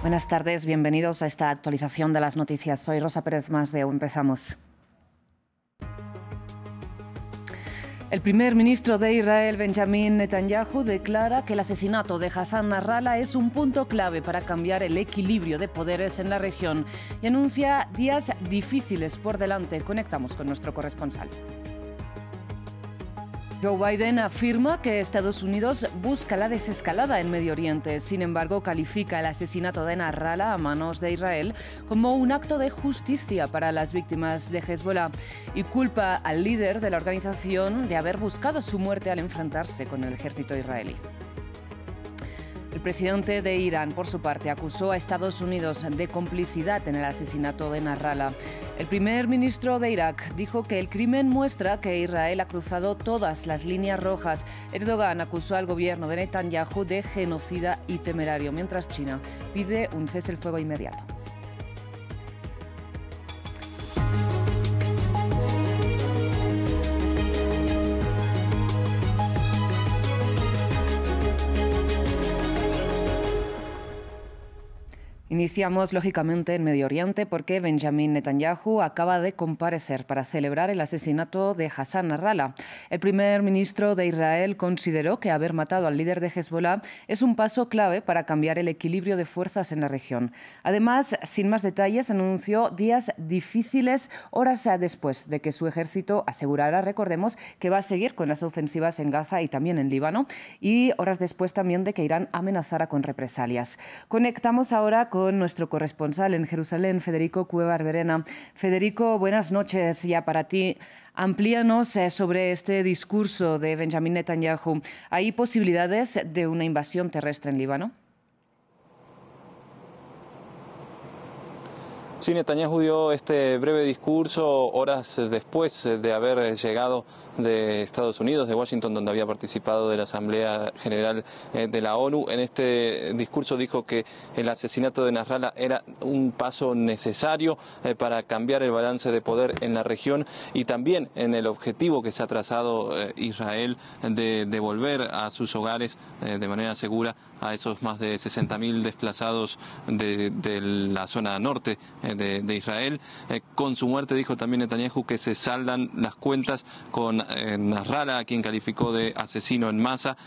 Buenas tardes, bienvenidos a esta actualización de las noticias. Soy Rosa Pérez Masdeu. Empezamos. El primer ministro de Israel, Benjamin Netanyahu, declara que el asesinato de Hassan Nasrallah es un punto clave para cambiar el equilibrio de poderes en la región y anuncia días difíciles por delante. Conectamos con nuestro corresponsal. Joe Biden afirma que Estados Unidos busca la desescalada en Medio Oriente. Sin embargo, califica el asesinato de Nasrallah a manos de Israel como un acto de justicia para las víctimas de Hezbollah y culpa al líder de la organización de haber buscado su muerte al enfrentarse con el ejército israelí. El presidente de Irán, por su parte, acusó a Estados Unidos de complicidad en el asesinato de Nasrallah. El primer ministro de Irak dijo que el crimen muestra que Israel ha cruzado todas las líneas rojas. Erdogan acusó al gobierno de Netanyahu de genocida y temerario, mientras China pide un cese el fuego inmediato. Iniciamos, lógicamente, en Medio Oriente porque Benjamin Netanyahu acaba de comparecer para celebrar el asesinato de Hassan Nasrallah. El primer ministro de Israel consideró que haber matado al líder de Hezbollah es un paso clave para cambiar el equilibrio de fuerzas en la región. Además, sin más detalles, anunció días difíciles horas después de que su ejército asegurara, recordemos, que va a seguir con las ofensivas en Gaza y también en Líbano, y horas después también de que Irán amenazara con represalias. Conectamos ahora con nuestro corresponsal en Jerusalén, Federico Cueva Verena. Federico, buenas noches ya para ti. Amplíanos sobre este discurso de Benjamin Netanyahu. ¿Hay posibilidades de una invasión terrestre en Líbano? Sí, Netanyahu dio este breve discurso horas después de haber llegado de Estados Unidos, de Washington, donde había participado de la Asamblea General de la ONU. En este discurso dijo que el asesinato de Nasrallah era un paso necesario para cambiar el balance de poder en la región y también en el objetivo que se ha trazado Israel de devolver a sus hogares de manera segura a esos más de 60.000 desplazados de la zona norte de Israel. Con su muerte, dijo también Netanyahu, que se saldan las cuentas con Nasrallah, a quien calificó de asesino en masa,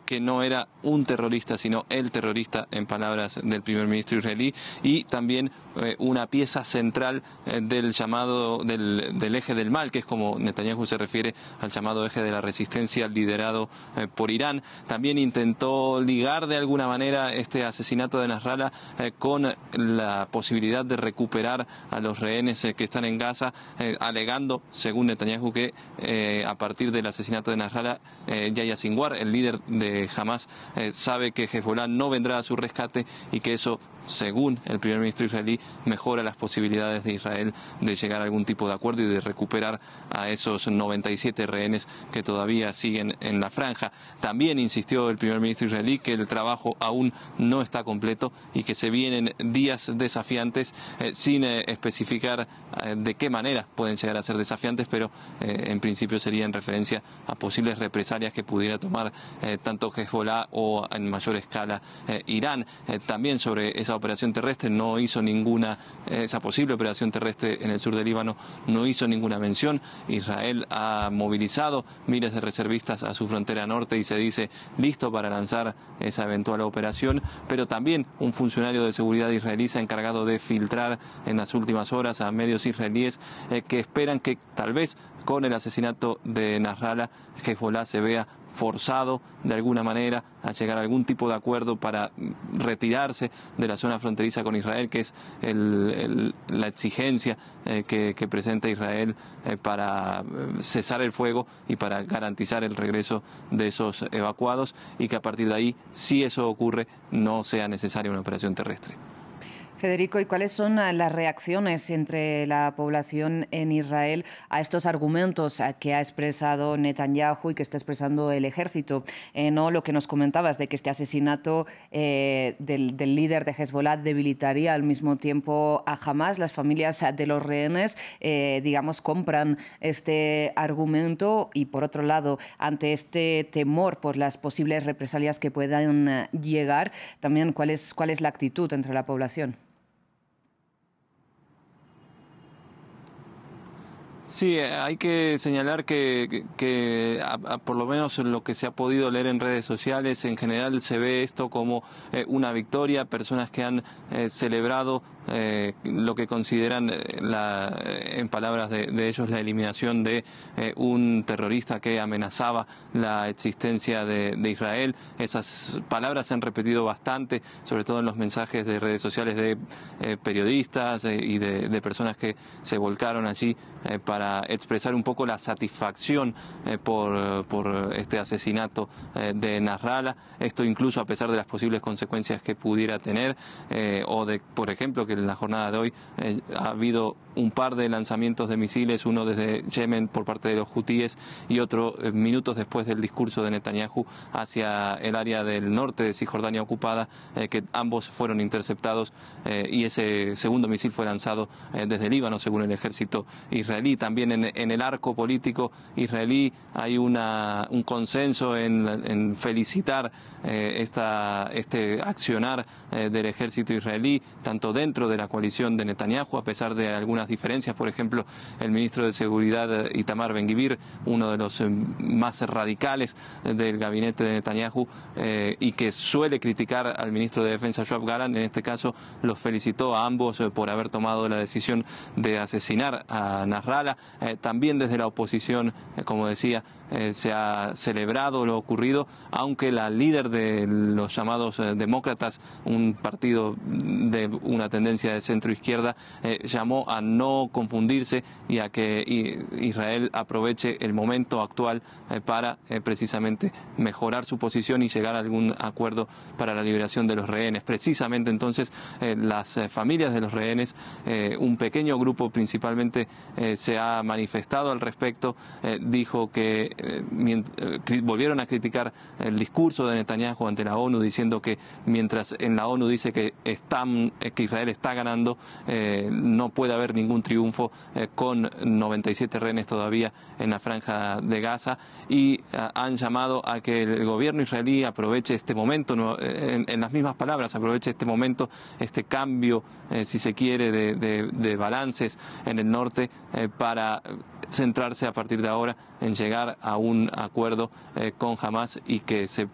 que no era un terrorista, sino el terrorista, en palabras del primer ministro israelí, y también una pieza central del llamado del eje del mal, que es como Netanyahu se refiere al llamado eje de la resistencia liderado por Irán. También intentó ligar de alguna manera este asesinato de Nasrallah con la posibilidad de recuperar a los rehenes que están en Gaza, alegando, según Netanyahu, que a partir del asesinato de Nasrallah, Yahya Sinwar, el líder de Hamas, sabe que Hezbollah no vendrá a su rescate y que eso, según el primer ministro israelí, mejora las posibilidades de Israel de llegar a algún tipo de acuerdo y de recuperar a esos 97 rehenes que todavía siguen en la franja. También insistió el primer ministro israelí que el trabajo aún no está completo y que se vienen días desafiantes, sin especificar de qué manera pueden llegar a ser desafiantes, pero en principio sería en referencia a posibles represalias que pudiera tomar tanto Hezbollah o en mayor escala Irán. También sobre esa operación terrestre no hizo ninguna, esa posible operación terrestre en el sur del Líbano no hizo ninguna mención. Israel ha movilizado miles de reservistas a su frontera norte y se dice listo para lanzar esa eventual operación, pero también un funcionario de seguridad israelí se ha encargado de filtrar en las últimas horas a medios israelíes que esperan que tal vez con el asesinato de Nasrallah Hezbollah se vea forzado de alguna manera a llegar a algún tipo de acuerdo para retirarse de la zona fronteriza con Israel, que es la exigencia que presenta Israel para cesar el fuego y para garantizar el regreso de esos evacuados, y que a partir de ahí, si eso ocurre, no sea necesaria una operación terrestre. Federico, ¿y cuáles son las reacciones entre la población en Israel a estos argumentos que ha expresado Netanyahu y que está expresando el ejército? No lo que nos comentabas de que este asesinato del líder de Hezbollah debilitaría al mismo tiempo a Hamás. Las familias de los rehenes, digamos, compran este argumento y, por otro lado, ante este temor por las posibles represalias que puedan llegar, también ¿cuál es la actitud entre la población? Sí, hay que señalar que por lo menos en lo que se ha podido leer en redes sociales, en general se ve esto como una victoria, personas que han celebrado lo que consideran, en palabras de ellos, la eliminación de un terrorista que amenazaba la existencia de Israel. Esas palabras se han repetido bastante, sobre todo en los mensajes de redes sociales de periodistas y de personas que se volcaron allí para expresar un poco la satisfacción por este asesinato de Nasrallah. Esto incluso a pesar de las posibles consecuencias que pudiera tener, o de, por ejemplo, que en la jornada de hoy ha habido un par de lanzamientos de misiles, uno desde Yemen por parte de los hutíes y otro minutos después del discurso de Netanyahu hacia el área del norte de Cisjordania ocupada, que ambos fueron interceptados y ese segundo misil fue lanzado desde Líbano, según el ejército israelí. También en el arco político israelí hay un consenso en felicitar este accionar del ejército israelí, tanto dentro de la coalición de Netanyahu, a pesar de algunas diferencias. Por ejemplo, el ministro de Seguridad, Itamar Ben-Gvir, uno de los más radicales del gabinete de Netanyahu y que suele criticar al ministro de Defensa, Yoav Gallant, en este caso los felicitó a ambos por haber tomado la decisión de asesinar a Nasrallah. También desde la oposición, como decía, se ha celebrado lo ocurrido, aunque la líder de los llamados demócratas, un partido de una tendencia de centro-izquierda, llamó a no confundirse y a que Israel aproveche el momento actual para precisamente mejorar su posición y llegar a algún acuerdo para la liberación de los rehenes. Precisamente entonces las familias de los rehenes, un pequeño grupo principalmente, se ha manifestado al respecto, dijo que volvieron a criticar el discurso de Netanyahu ante la ONU, diciendo que mientras en la ONU dice que Israel está ganando, no puede haber ningún triunfo con 97 rehenes todavía en la franja de Gaza, y han llamado a que el gobierno israelí aproveche este momento, en las mismas palabras, aproveche este momento, este cambio, si se quiere, de balances en el norte, para centrarse a partir de ahora en llegar a un acuerdo con Hamás y que se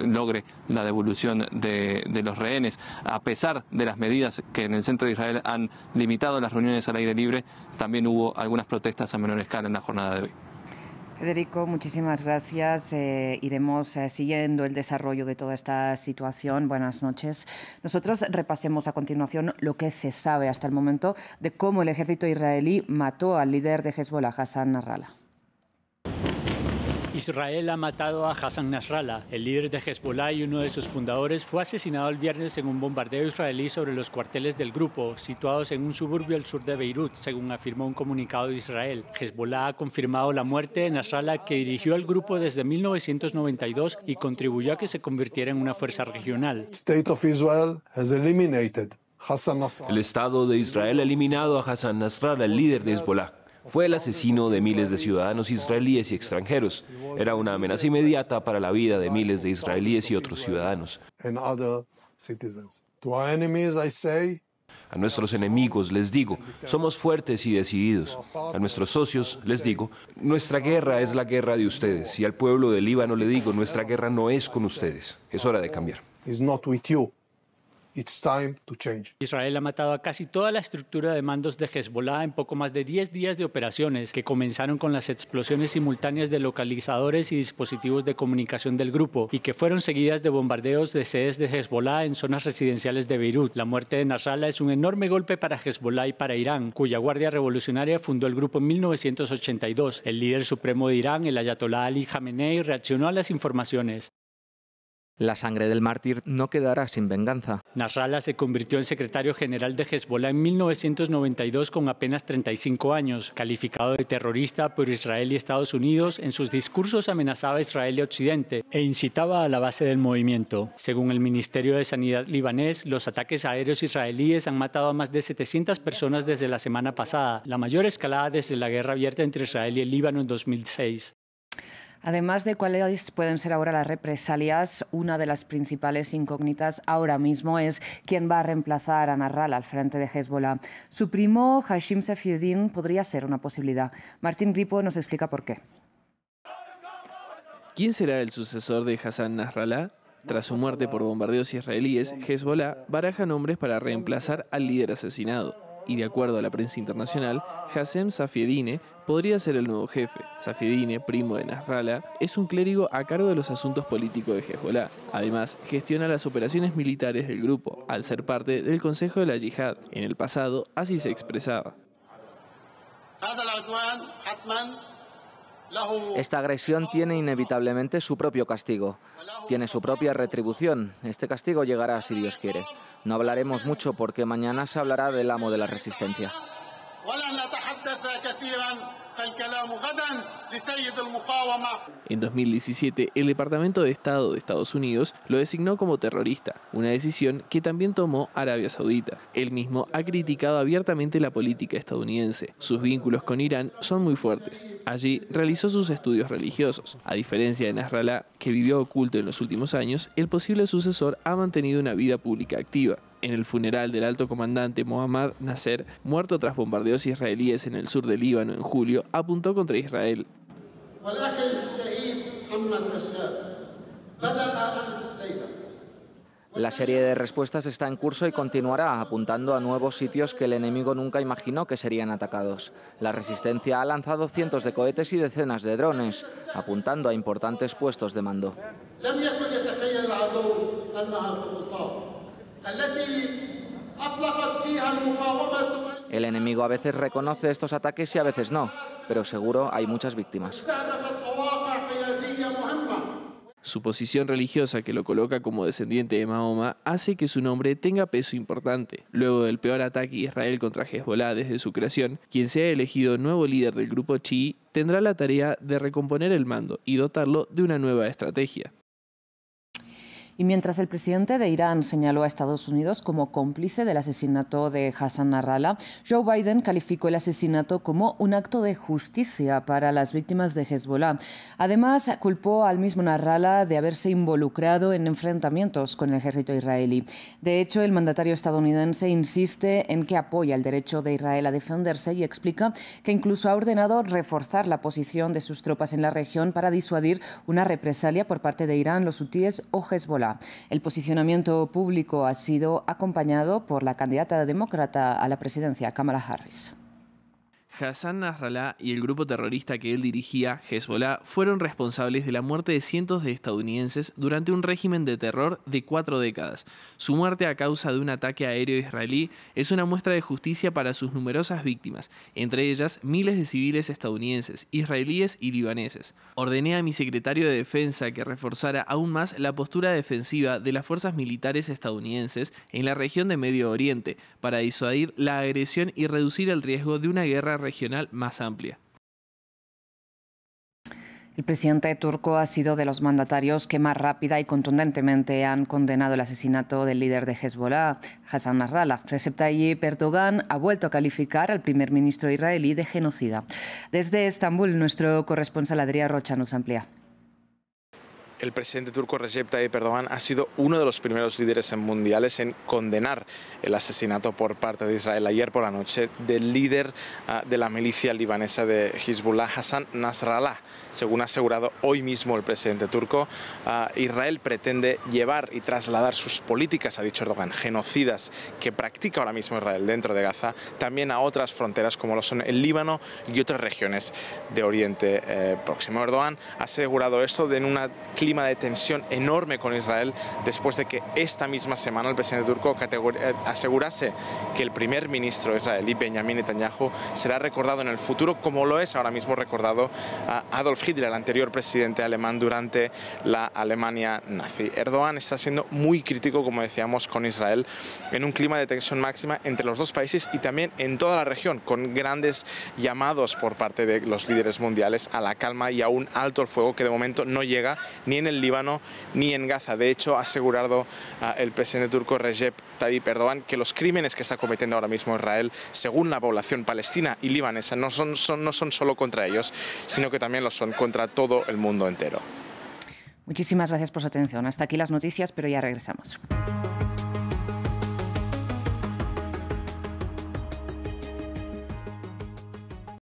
logre la devolución de los rehenes. A pesar de las medidas que en el centro de Israel han limitado las reuniones al aire libre, también hubo algunas protestas a menor escala en la jornada de hoy. Federico, muchísimas gracias. Iremos siguiendo el desarrollo de toda esta situación. Buenas noches. Nosotros repasemos a continuación lo que se sabe hasta el momento de cómo el ejército israelí mató al líder de Hezbollah, Hassan Nasrallah. Israel ha matado a Hassan Nasrallah, el líder de Hezbollah y uno de sus fundadores. Fue asesinado el viernes en un bombardeo israelí sobre los cuarteles del grupo, situados en un suburbio al sur de Beirut, según afirmó un comunicado de Israel. Hezbollah ha confirmado la muerte de Nasrallah, que dirigió al grupo desde 1992 y contribuyó a que se convirtiera en una fuerza regional. El Estado de Israel ha eliminado a Hassan Nasrallah, el líder de Hezbollah. Fue el asesino de miles de ciudadanos israelíes y extranjeros. Era una amenaza inmediata para la vida de miles de israelíes y otros ciudadanos. A nuestros enemigos les digo, somos fuertes y decididos. A nuestros socios les digo, nuestra guerra es la guerra de ustedes. Y al pueblo del Líbano le digo, nuestra guerra no es con ustedes. Es hora de cambiar. Israel ha matado a casi toda la estructura de mandos de Hezbollah en poco más de 10 días de operaciones, que comenzaron con las explosiones simultáneas de localizadores y dispositivos de comunicación del grupo, y que fueron seguidas de bombardeos de sedes de Hezbollah en zonas residenciales de Beirut. La muerte de Nasrallah es un enorme golpe para Hezbollah y para Irán, cuya Guardia Revolucionaria fundó el grupo en 1982. El líder supremo de Irán, el ayatolá Ali Jamenei, reaccionó a las informaciones. La sangre del mártir no quedará sin venganza. Nasrallah se convirtió en secretario general de Hezbollah en 1992 con apenas 35 años. Calificado de terrorista por Israel y Estados Unidos, en sus discursos amenazaba a Israel y Occidente e incitaba a la base del movimiento. Según el Ministerio de Sanidad libanés, los ataques aéreos israelíes han matado a más de 700 personas desde la semana pasada, la mayor escalada desde la guerra abierta entre Israel y el Líbano en 2006. Además de cuáles pueden ser ahora las represalias, una de las principales incógnitas ahora mismo es quién va a reemplazar a Nasrallah al frente de Hezbollah. Su primo, Hashim Safieddine, podría ser una posibilidad. Martín Ripo nos explica por qué. ¿Quién será el sucesor de Hassan Nasrallah? Tras su muerte por bombardeos israelíes, Hezbollah baraja nombres para reemplazar al líder asesinado. Y de acuerdo a la prensa internacional, Hashim Safieddine podría ser el nuevo jefe. Safieddine, primo de Nasrallah, es un clérigo a cargo de los asuntos políticos de Hezbollah. Además, gestiona las operaciones militares del grupo, al ser parte del Consejo de la Yihad. En el pasado, así se expresaba. Esta agresión tiene inevitablemente su propio castigo. Tiene su propia retribución. Este castigo llegará si Dios quiere. No hablaremos mucho porque mañana se hablará del amo de la resistencia. En 2017, el Departamento de Estado de Estados Unidos lo designó como terrorista, una decisión que también tomó Arabia Saudita. Él mismo ha criticado abiertamente la política estadounidense. Sus vínculos con Irán son muy fuertes. Allí realizó sus estudios religiosos. A diferencia de Nasrallah, que vivió oculto en los últimos años, el posible sucesor ha mantenido una vida pública activa. En el funeral del alto comandante Mohammad Nasser, muerto tras bombardeos israelíes en el sur del Líbano en julio, apuntó contra Israel. La serie de respuestas está en curso y continuará, apuntando a nuevos sitios que el enemigo nunca imaginó que serían atacados. La resistencia ha lanzado cientos de cohetes y decenas de drones, apuntando a importantes puestos de mando. El enemigo a veces reconoce estos ataques y a veces no, pero seguro hay muchas víctimas. Su posición religiosa, que lo coloca como descendiente de Mahoma, hace que su nombre tenga peso importante. Luego del peor ataque de Israel contra Hezbollah desde su creación, quien sea elegido nuevo líder del grupo chií tendrá la tarea de recomponer el mando y dotarlo de una nueva estrategia. Y mientras el presidente de Irán señaló a Estados Unidos como cómplice del asesinato de Hassan Nasrallah, Joe Biden calificó el asesinato como un acto de justicia para las víctimas de Hezbollah. Además, culpó al mismo Nasrallah de haberse involucrado en enfrentamientos con el ejército israelí. De hecho, el mandatario estadounidense insiste en que apoya el derecho de Israel a defenderse y explica que incluso ha ordenado reforzar la posición de sus tropas en la región para disuadir una represalia por parte de Irán, los hutíes o Hezbollah. El posicionamiento público ha sido acompañado por la candidata demócrata a la presidencia, Kamala Harris. Hassan Nasrallah y el grupo terrorista que él dirigía, Hezbollah, fueron responsables de la muerte de cientos de estadounidenses durante un régimen de terror de 4 décadas. Su muerte a causa de un ataque aéreo israelí es una muestra de justicia para sus numerosas víctimas, entre ellas miles de civiles estadounidenses, israelíes y libaneses. Ordené a mi secretario de Defensa que reforzara aún más la postura defensiva de las fuerzas militares estadounidenses en la región de Medio Oriente para disuadir la agresión y reducir el riesgo de una guerra regional más amplia. El presidente turco ha sido de los mandatarios que más rápida y contundentemente han condenado el asesinato del líder de Hezbollah, Hassan Nasrallah. Recep Tayyip Erdogan ha vuelto a calificar al primer ministro israelí de genocida. Desde Estambul, nuestro corresponsal Adrià Rocha nos amplía. El presidente turco Recep Tayyip Erdogan ha sido uno de los primeros líderes mundiales en condenar el asesinato por parte de Israel ayer por la noche del líder de la milicia libanesa de Hezbollah, Hassan Nasrallah. Según ha asegurado hoy mismo el presidente turco, Israel pretende llevar y trasladar sus políticas, ha dicho Erdogan, genocidas que practica ahora mismo Israel dentro de Gaza, también a otras fronteras como lo son el Líbano y otras regiones de Oriente Próximo. Erdogan ha asegurado esto en una clima clima de tensión enorme con Israel después de que esta misma semana el presidente turco asegurase que el primer ministro israelí, Benjamin Netanyahu, será recordado en el futuro como lo es ahora mismo recordado a Adolf Hitler, el anterior presidente alemán durante la Alemania nazi. Erdogan está siendo muy crítico, como decíamos, con Israel en un clima de tensión máxima entre los dos países y también en toda la región, con grandes llamados por parte de los líderes mundiales a la calma y a un alto el fuego que de momento no llega ni en el Líbano ni en Gaza. De hecho, ha asegurado el presidente turco Recep Tayyip Erdogan que los crímenes que está cometiendo ahora mismo Israel, según la población palestina y libanesa, no son solo contra ellos, sino que también lo son contra todo el mundo entero. Muchísimas gracias por su atención. Hasta aquí las noticias, pero ya regresamos.